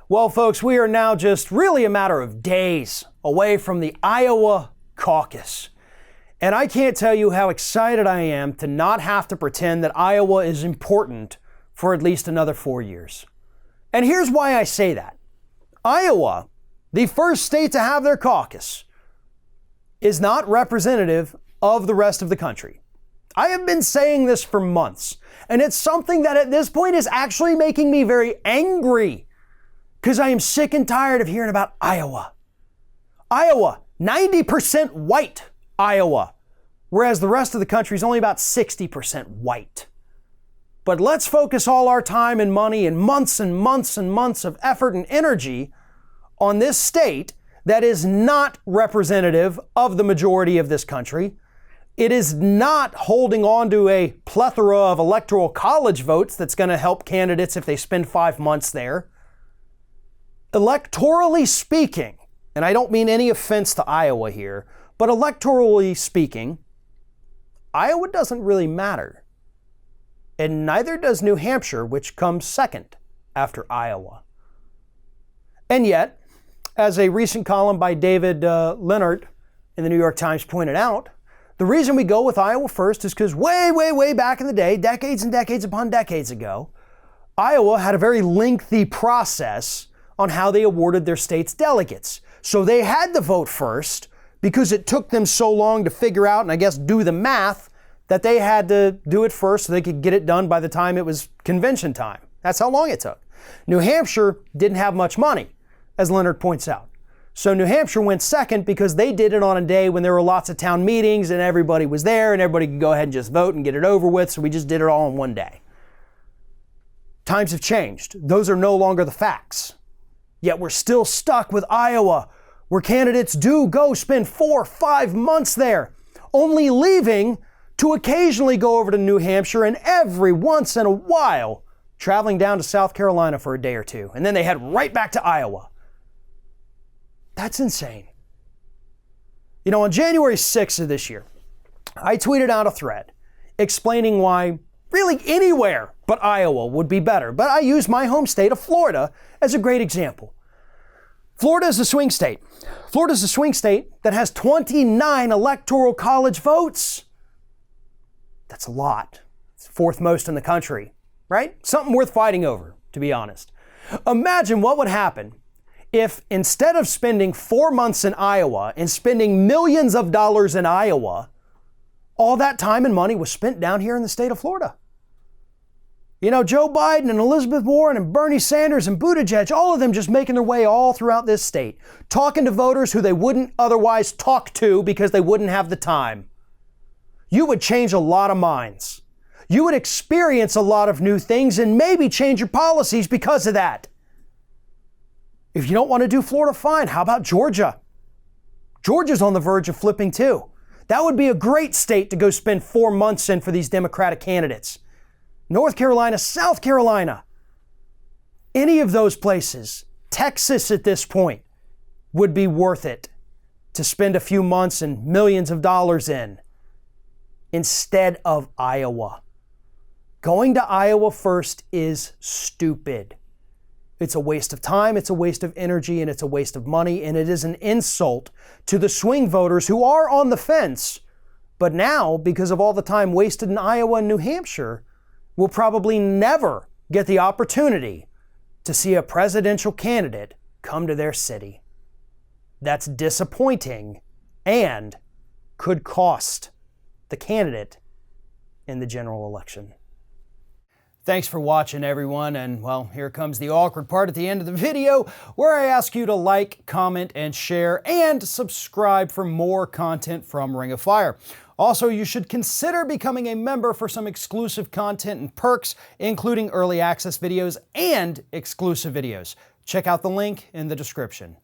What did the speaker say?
Well, folks, we are now just really a matter of days away from the Iowa caucus. And I can't tell you how excited I am to not have to pretend that Iowa is important for at least another 4 years. And here's why I say that. Iowa, the first state to have their caucus, is not representative of the rest of the country. I have been saying this for months, and it's something that at this point is actually making me very angry because I am sick and tired of hearing about Iowa. Iowa, 90% white Iowa, whereas the rest of the country is only about 60% white. But let's focus all our time and money and months and months and months of effort and energy on this state that is not representative of the majority of this country. It is not holding on to a plethora of electoral college votes that's going to help candidates if they spend 5 months there. Electorally speaking, and I don't mean any offense to Iowa here, but electorally speaking, Iowa doesn't really matter. And neither does New Hampshire, which comes second after Iowa. And yet, as a recent column by David Leonard in the New York Times pointed out, the reason we go with Iowa first is because way back in the day, decades and decades upon decades ago, Iowa had a very lengthy process on how they awarded their state's delegates. So they had to vote first because it took them so long to figure out and I guess do the math that they had to do it first so they could get it done by the time it was convention time. That's how long it took. New Hampshire didn't have much money, as Leonard points out. So New Hampshire went second because they did it on a day when there were lots of town meetings and everybody was there and everybody could go ahead and just vote and get it over with. So we just did it all in one day. Times have changed. Those are no longer the facts. Yet we're still stuck with Iowa, where candidates do go spend 4 or 5 months there, only leaving to occasionally go over to New Hampshire and every once in a while traveling down to South Carolina for a day or two. And then they head right back to Iowa. That's insane. You know, on January 6th of this year, I tweeted out a thread explaining why really anywhere but Iowa would be better. But I used my home state of Florida as a great example. Florida is a swing state. Florida is a swing state that has 29 electoral college votes. That's a lot. It's fourth most in the country, right? Something worth fighting over, to be honest. Imagine what would happen if instead of spending 4 months in Iowa and spending millions of dollars in Iowa, all that time and money was spent down here in the state of Florida. You know, Joe Biden and Elizabeth Warren and Bernie Sanders and Buttigieg, all of them just making their way all throughout this state, talking to voters who they wouldn't otherwise talk to because they wouldn't have the time. You would change a lot of minds. You would experience a lot of new things and maybe change your policies because of that. If you don't want to do Florida, fine. How about Georgia? Georgia's on the verge of flipping too. That would be a great state to go spend 4 months in for these Democratic candidates. North Carolina, South Carolina, any of those places, Texas at this point, would be worth it to spend a few months and millions of dollars in instead of Iowa. Going to Iowa first is stupid. It's a waste of time, it's a waste of energy, and it's a waste of money, and it is an insult to the swing voters who are on the fence, but now, because of all the time wasted in Iowa and New Hampshire, will probably never get the opportunity to see a presidential candidate come to their city. That's disappointing and could cost the candidate in the general election. Thanks for watching, everyone, and well, here comes the awkward part at the end of the video where I ask you to like, comment, and share, and subscribe for more content from Ring of Fire. Also, you should consider becoming a member for some exclusive content and perks, including early access videos and exclusive videos. Check out the link in the description.